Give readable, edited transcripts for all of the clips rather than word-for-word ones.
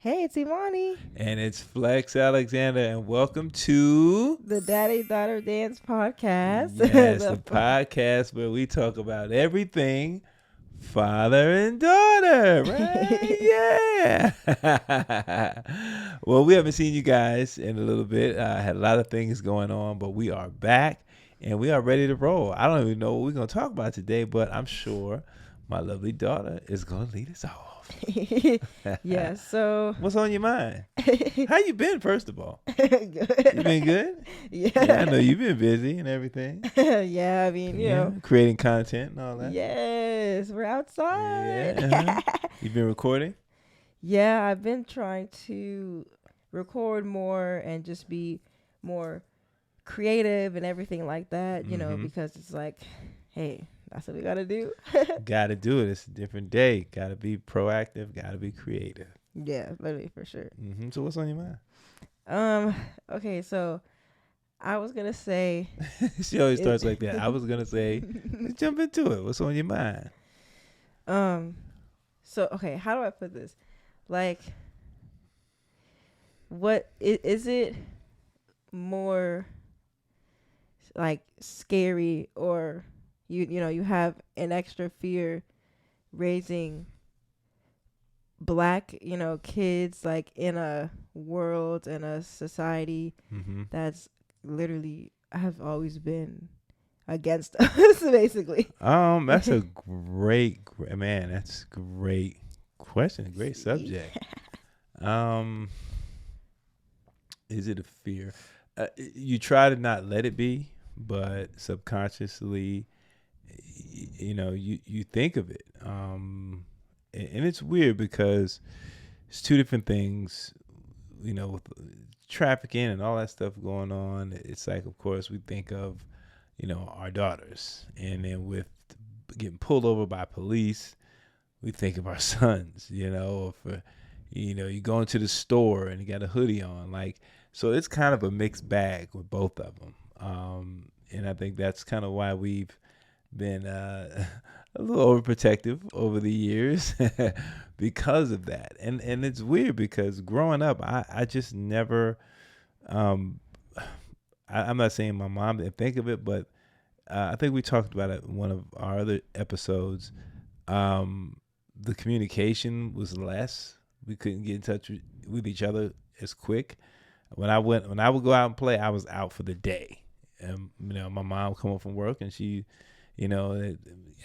Hey, it's Imani. And it's Flex Alexander, and welcome to The Daddy Daughter Dance Podcast. yes, the podcast where we talk about everything father and daughter, right? Yeah. Well, we haven't seen you guys in a little bit. I had a lot of things going on, but we are back and we are ready to roll. I don't even know what we're going to talk about today, but I'm sure my lovely daughter is going to lead us off. Yeah, so What's on your mind? How you been, first of all? good. You been good? Yeah. Yeah, I know you've been busy and everything. Yeah, I mean, Creating content and all that. Yes, we're outside. Yeah. You've been recording? Yeah, I've been trying to record more and just be more creative and everything like that, because it's like, hey, that's what we got to do. Gotta do it. It's a different day. Gotta be proactive. Gotta be creative. Yeah, literally, for sure. So what's on your mind? Okay, so I was gonna say. She always starts like that. I was gonna say, let's jump into it. What's on your mind? So okay, how do I put this? Like, what is it more like scary, or you have an extra fear raising black kids, like in a world and a society that's literally have always been against us, basically? That's a great man. That's a great question. Great subject. Is it a fear? You try to not let it be, but subconsciously, you think of it. And it's weird because it's two different things, with trafficking and all that stuff going on. It's like, of course, we think of, our daughters. And then with getting pulled over by police, we think of our sons, or for, you go into the store and you got a hoodie on. So it's kind of a mixed bag with both of them. And I think that's kind of why we've been a little overprotective over the years because of that. And it's weird because growing up, I just never, I'm not saying my mom didn't think of it, but I think we talked about it in one of our other episodes. The communication was less. We couldn't get in touch with each other as quick. When I would go out and play, I was out for the day. And, my mom would come home from work and she,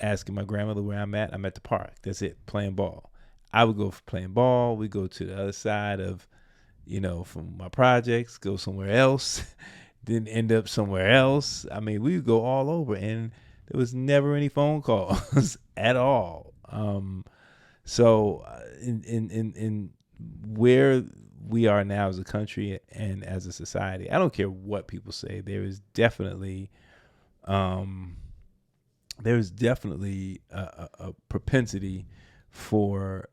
asking my grandmother where I'm at the park. That's it, playing ball. I would go for playing ball. We go to the other side of, from my projects, go somewhere else, then end up somewhere else. I mean, we would go all over and there was never any phone calls at all. So in where we are now as a country and as a society, I don't care what people say. There is definitely a propensity for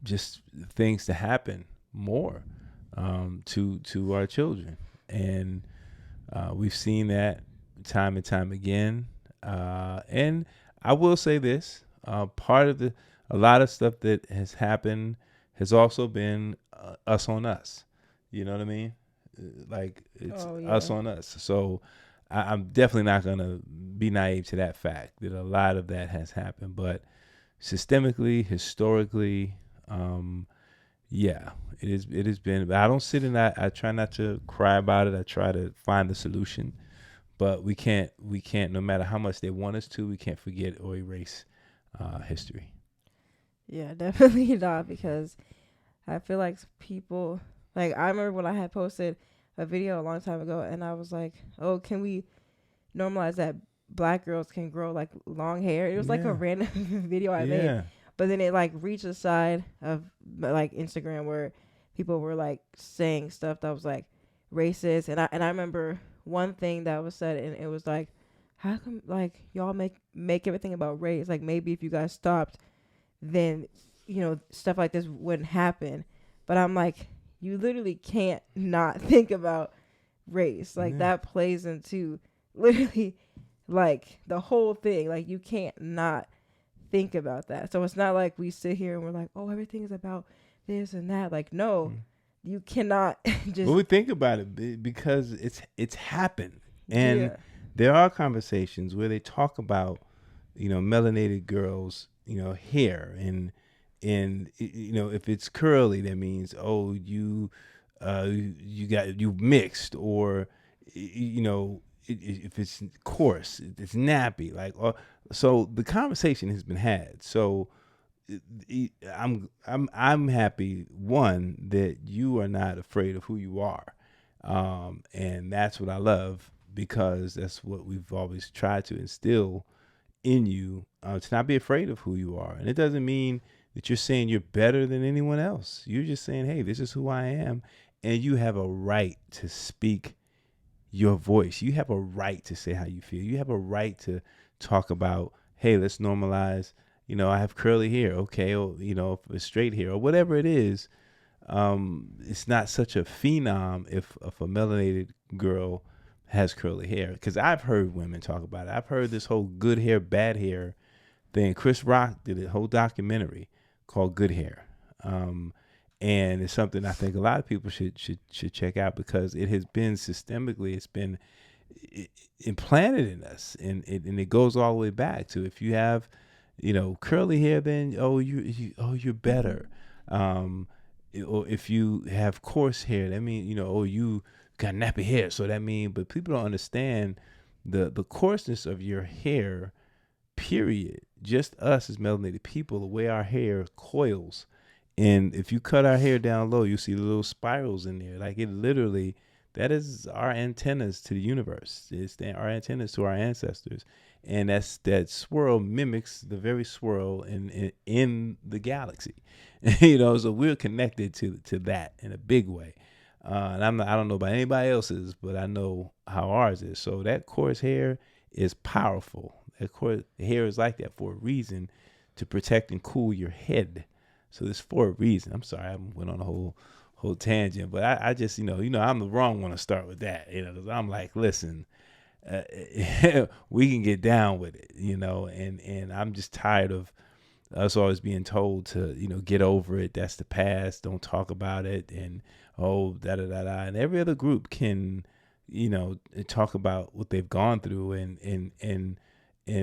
just things to happen more to our children, and we've seen that time and time again. And I will say this: part of a lot of stuff that has happened has also been us on us. You know what I mean? Like it's us on us. So I'm definitely not going to be naive to that fact that a lot of that has happened. But systemically, historically, it has been. But I don't sit in that. I try not to cry about it. I try to find the solution. But we can't. No matter how much they want us to, we can't forget or erase history. Yeah, definitely not, because I feel like people, like, I remember when I had posted a video a long time ago and I was like, oh, can we normalize that black girls can grow like long hair? It was like a random video I made, but then it like reached the side of like Instagram where people were like saying stuff that was like racist, and I remember one thing that was said, and it was like, how come like y'all make everything about race? Like, maybe if you guys stopped, then stuff like this wouldn't happen. But I'm like, you literally can't not think about race. Like, that plays into literally like the whole thing. Like, you can't not think about that. So it's not like we sit here and we're like, oh, everything is about this and that. Like, no, you cannot just. Well, we think about it because it's happened, and Yeah. there are conversations where they talk about, melanated girls, hair, and if it's curly, that means, oh, you mixed, or if it's coarse, it's nappy, like, or so the conversation has been had. So I'm happy, one, that you are not afraid of who you are, and that's what I love, because that's what we've always tried to instill in you, to not be afraid of who you are. And it doesn't mean that you're saying you're better than anyone else. You're just saying, hey, this is who I am, and you have a right to speak your voice. You have a right to say how you feel. You have a right to talk about, hey, let's normalize, I have curly hair, okay, or if it's straight hair or whatever it is. It's not such a phenom if a melanated girl has curly hair, because I've heard women talk about it. I've heard this whole good hair, bad hair thing. Chris Rock did a whole documentary called Good Hair, and it's something I think a lot of people should check out, because it has been systemically, it's been implanted in us, and it goes all the way back to, if you have curly hair, then you're better. Or if you have coarse hair, that means you got nappy hair. So that means, but people don't understand the coarseness of your hair. Period. Just us as melanated people, the way our hair coils, and if you cut our hair down low, you see little spirals in there. Like, it literally, that is our antennas to the universe. It's our antennas to our ancestors. And that swirl mimics the very swirl in the galaxy. So we're connected to that in a big way. And I don't know about anybody else's, but I know how ours is. So that coarse hair is powerful. That coarse hair is like that for a reason, to protect and cool your head. So it's for a reason. I'm sorry, I went on a whole tangent, but I just, I'm the wrong one to start with that, because I'm like, listen, we can get down with it, and I'm just tired of us always being told to, get over it. That's the past. Don't talk about it. And, and every other group can, talk about what they've gone through, and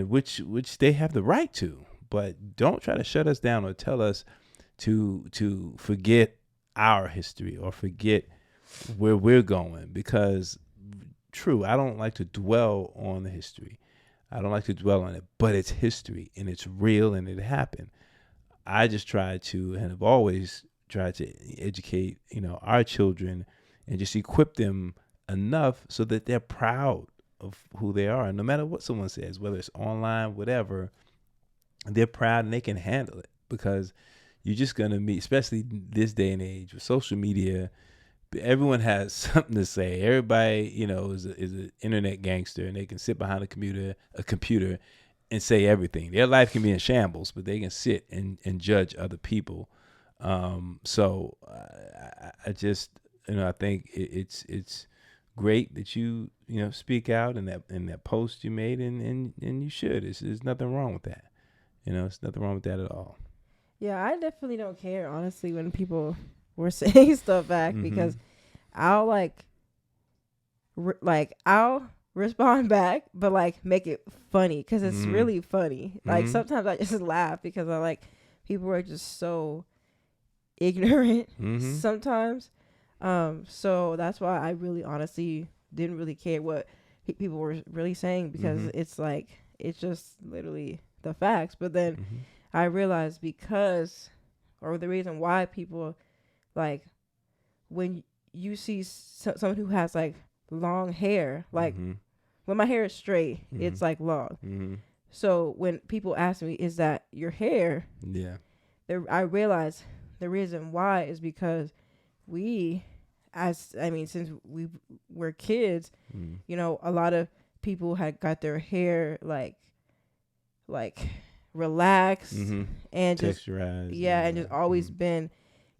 which they have the right to, but don't try to shut us down or tell us to forget our history or forget where we're going, because true, I don't like to dwell on the history. I don't like to dwell on it, but it's history, and it's real, and it happened. I just try to, and have always tried to educate, our children, and just equip them enough so that they're proud of who they are. And no matter what someone says, whether it's online, whatever, they're proud and they can handle it, because you're just going to meet, especially this day and age with social media, everyone has something to say. Everybody, is an internet gangster, and they can sit behind a computer and say everything. Their life can be in shambles, but they can sit and judge other people. So I just, I think it's great that you speak out in that post you made, and you should. There's nothing wrong with that. It's nothing wrong with that at all. Yeah, I definitely don't care, honestly, when people were saying stuff back, because I'll I'll respond back, but make it funny, because it's really funny. Like, sometimes I just laugh because I people are just so ignorant sometimes. So that's why I really honestly didn't really care what people were really saying, because it's just literally the facts. But then I realized the reason why people, when you see someone who has long hair, when my hair is straight, it's long. So when people ask me, is that your hair? Yeah. I realize the reason why is because since we were kids, a lot of people had got their hair relaxed and just texturized, and just always been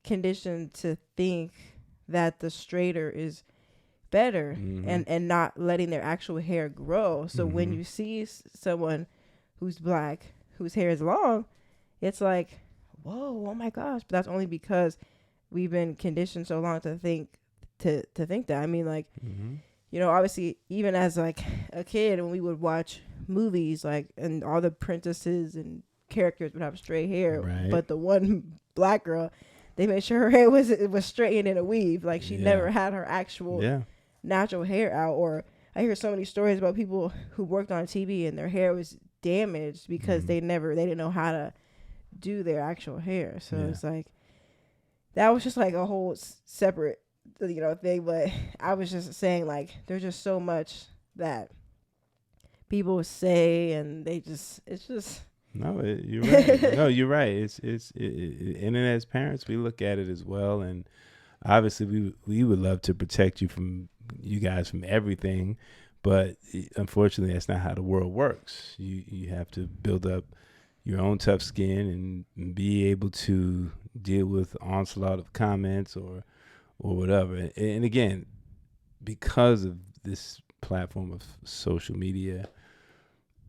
conditioned to think that the straighter is better, and not letting their actual hair grow. So when you see someone who's black whose hair is long, it's whoa, oh my gosh. But that's only because we've been conditioned so long to think that. I mean, like, Mm-hmm. you know, obviously, even as like a kid, when we would watch movies, like, and all the princesses and characters would have straight hair, Right. but the one black girl, they made sure her hair was straightened in a weave, like she Yeah. never had her actual Yeah. natural hair out. Or I hear so many stories about people who worked on TV and their hair was damaged because Mm-hmm. they didn't know how to do their actual hair. So Yeah. it's like that was just like a whole separate, you know, thing. But I was just saying, like, there's just so much that people say, and it's just No, you're right. No, you're right. And then as parents, we look at it as well, and obviously we would love to protect you guys from everything, but unfortunately, that's not how the world works. You have to build up your own tough skin and be able to deal with onslaught of comments or whatever. And again, because of this platform of social media,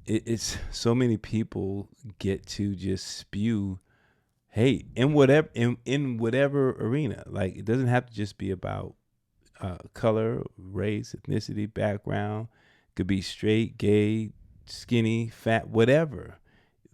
it's so many people get to just spew hate in whatever arena. Like, it doesn't have to just be about color, race, ethnicity, background. It could be straight, gay, skinny, fat, whatever.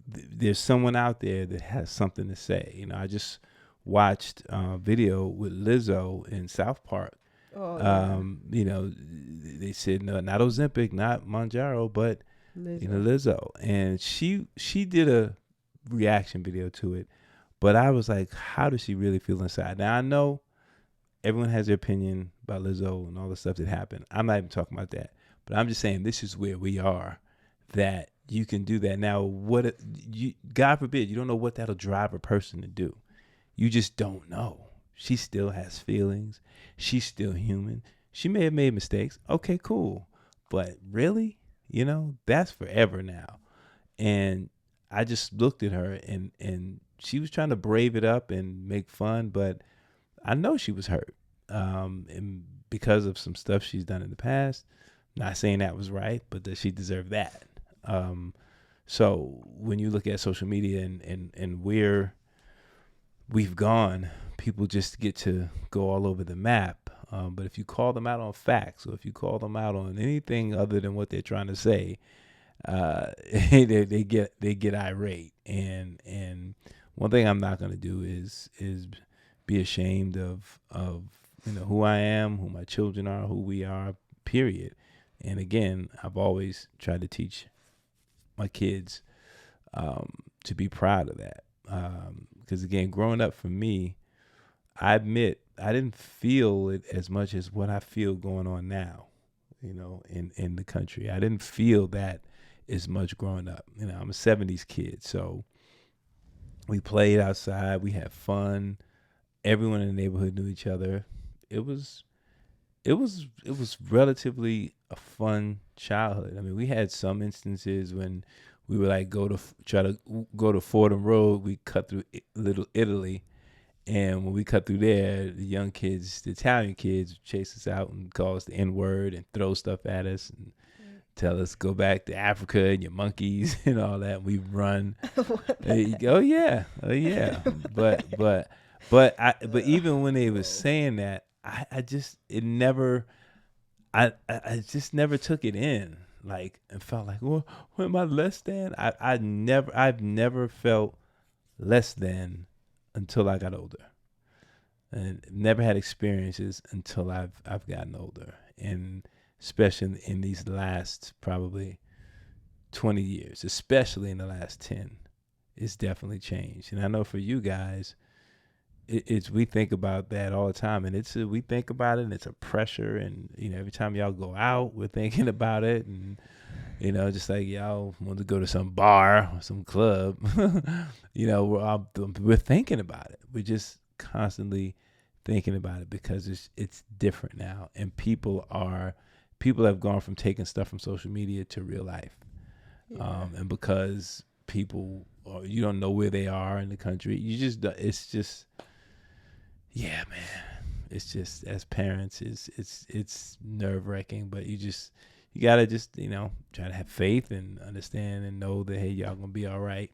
There's someone out there that has something to say. You know, I just watched a video with Lizzo in South Park. oh yeah, You know, they said no, not Ozempic, not Monjaro, but you know, Lizzo. Lizzo, and she did a reaction video to it. But I was like, how does she really feel inside? Now I know everyone has their opinion about Lizzo and all the stuff that happened. I'm not even talking about that, but I'm just saying this is where we are. That you can do that now. God forbid, you don't know what that'll drive a person to do. You just don't know. She still has feelings. She's still human. She may have made mistakes. Okay, cool. But really, you know, that's forever now. And I just looked at her and she was trying to brave it up and make fun, but I know she was hurt. And because of some stuff she's done in the past. Not saying that was right, but that she deserved that. So when you look at social media and we've gone, people just get to go all over the map. But if you call them out on facts, or if you call them out on anything other than what they're trying to say, they get irate. And one thing I'm not going to do is be ashamed of you know who I am, who my children are, who we are. Period. And again, I've always tried to teach my kids to be proud of that. Because again, growing up for me, I admit I didn't feel it as much as what I feel going on now, you know, in the country. I didn't feel that as much growing up. You know, I'm a 70s kid, so we played outside, we had fun. Everyone in the neighborhood knew each other. It was relatively a fun childhood. I mean, we had some instances when we would like try to go to Fordham Road. We cut through Little Italy, and when we cut through there, the young kids, the Italian kids, would chase us out and call us the N word and throw stuff at us and tell us go back to Africa and your monkeys and all that. We run. Oh yeah, oh yeah. But even when they was saying that, I just it never I just never took it in, like, and felt like, well, what am I less than? I've never felt less than until I got older, and never had experiences until I've gotten older, and especially in these last probably 20 years, especially in the last 10, it's definitely changed. And I know for you guys, it's we think about that all the time, and we think about it, and it's a pressure, and you know every time y'all go out, we're thinking about it, and you know just like y'all want to go to some bar or some club, you know we're thinking about it. We're just constantly thinking about it because it's different now, and people have gone from taking stuff from social media to real life, and because people or you don't know where they are in the country, it's just. Yeah, man. It's just as parents, it's nerve wracking, but you gotta just try to have faith and understand and know that hey, y'all gonna be all right.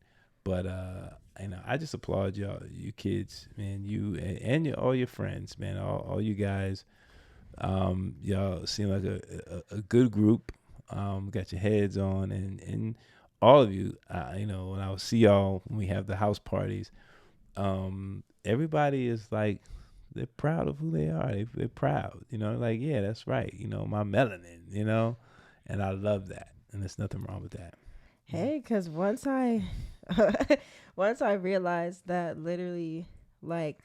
But I just applaud y'all, you kids, man, you and all your friends, man, all you guys. Y'all seem like a good group. Got your heads on, and all of you. When I see y'all when we have the house parties, everybody is like, they're proud of who they are. They're proud, like, yeah, that's right. My melanin, and I love that, and there's nothing wrong with that. Hey, because once I once I realized that literally, like,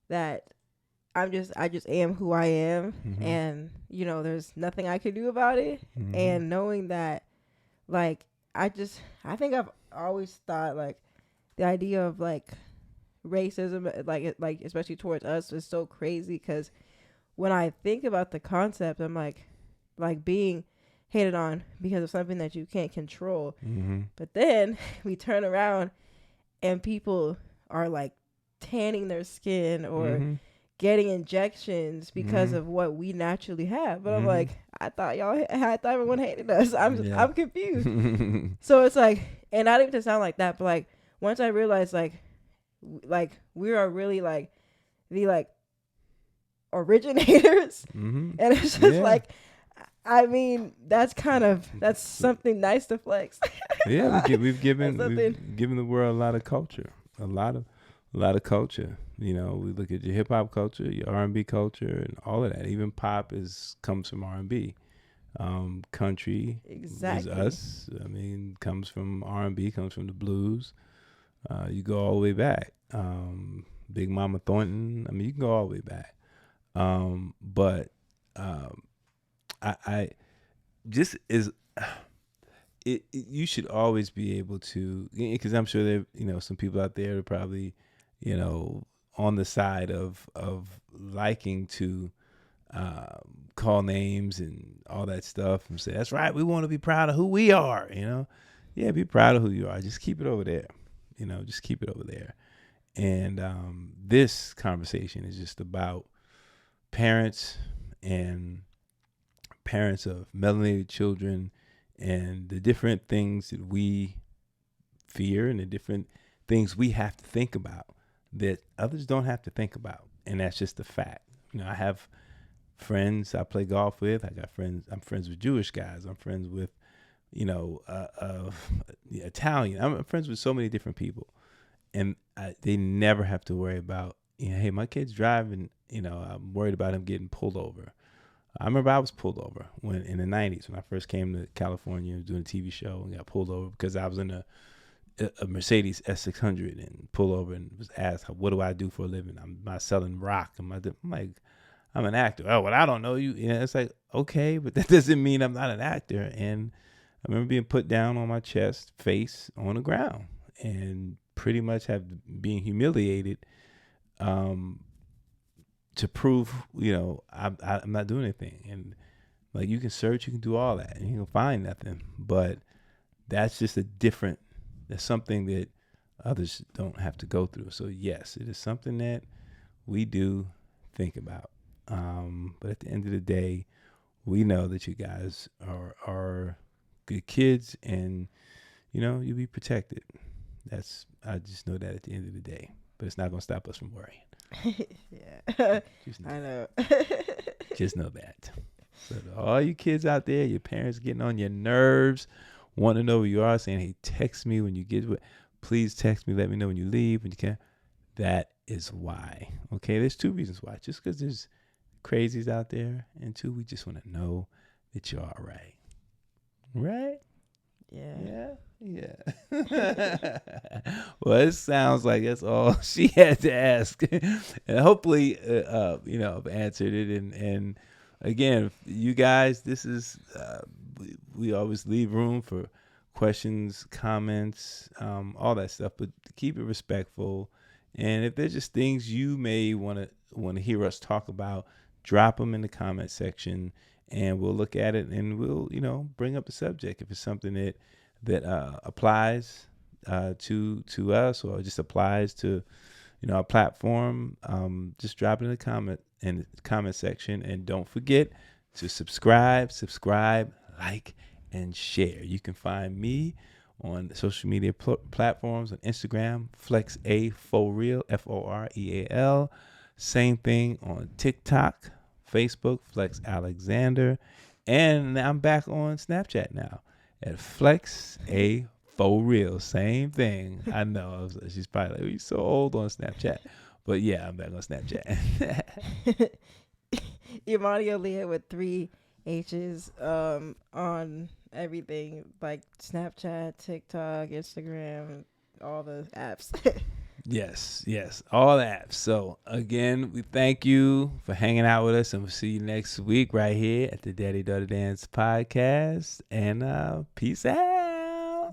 that I just am who I am, Mm-hmm. and there's nothing I can do about it. Mm-hmm. And knowing that, like, I think I've always thought, like, the idea of, like, racism, like especially towards us, is so crazy, because when I think about the concept, I'm like being hated on because of something that you can't control. Mm-hmm. But then we turn around and people are, like, tanning their skin or Mm-hmm. getting injections because Mm-hmm. of what we naturally have. But I'm Mm-hmm. like, I thought everyone hated us. Yeah. I'm confused. So it's like, and not even to sound like that, but, like, once I realized, like we are really, like, the, like, originators, Mm-hmm. and it's just Yeah. like, I mean, that's something nice to flex. Yeah, we've That's something. given the world a lot of culture, a lot of culture. We look at your hip hop culture, your R&B culture, and all of that. Even pop comes from R&B. Country was Exactly. us. I mean, comes from R&B, comes from the blues. You go all the way back. Big Mama Thornton. I mean, you can go all the way back. But I just is. You should always be able to, because I'm sure there some people out there are probably on the side of liking to call names and all that stuff and say, that's right, we want to be proud of who we are. Yeah, be proud of who you are. Just keep it over there. Just keep it over there. And this conversation is just about parents and parents of melanated children and the different things that we fear and the different things we have to think about that others don't have to think about. And that's just a fact. I have friends I play golf with. I got friends. I'm friends with Jewish guys. I'm friends with, Italian. I'm friends with so many different people. And they never have to worry about, hey, my kid's driving, I'm worried about him getting pulled over. I remember I was pulled over when in the 90s when I first came to California doing a TV show and got pulled over because I was in a Mercedes S600 and pulled over and was asked, what do I do for a living? I'm selling rock. I'm like, I'm an actor. Oh, well, I don't know you. It's like, okay, but that doesn't mean I'm not an actor. And I remember being put down on my chest, face on the ground, and pretty much being humiliated to prove, I'm not doing anything. And like, you can search, you can do all that, and you can find nothing. But that's just that's something that others don't have to go through. So yes, it is something that we do think about. But at the end of the day, we know that you guys are good kids, and you'll be protected. I just know that at the end of the day. But it's not going to stop us from worrying. Yeah. I know. Just know that. So to all you kids out there, your parents getting on your nerves, want to know where you are, saying, hey, text me when you get to it. Please text me. Let me know when you leave, when you can. That is why. Okay, there's two reasons why. Just because there's crazies out there, and two, we just want to know that you're all right. Right? Yeah. Well, it sounds like that's all she had to ask, and hopefully, I've answered it. And again, you guys, this is we always leave room for questions, comments, all that stuff, but keep it respectful. And if there's just things you may want to hear us talk about, drop them in the comment section, and we'll look at it and we'll bring up the subject if it's something that applies to us or just applies to our platform. Just drop it in the comment section, and don't forget to subscribe, like, and share. You can find me on social media platforms on Instagram, Flex A For Real, FOREAL. Same thing on TikTok, Facebook, Flex Alexander. And I'm back on Snapchat now at Flex A For Real. Same thing. I know. She's probably like, you're so old on Snapchat. But yeah, I'm back on Snapchat. Imani Aaliyah with 3 H's on everything like Snapchat, TikTok, Instagram, all the apps. Yes, all the apps. So again, we thank you for hanging out with us, and we'll see you next week right here at the Daddy Daughter Dance Podcast. And peace out.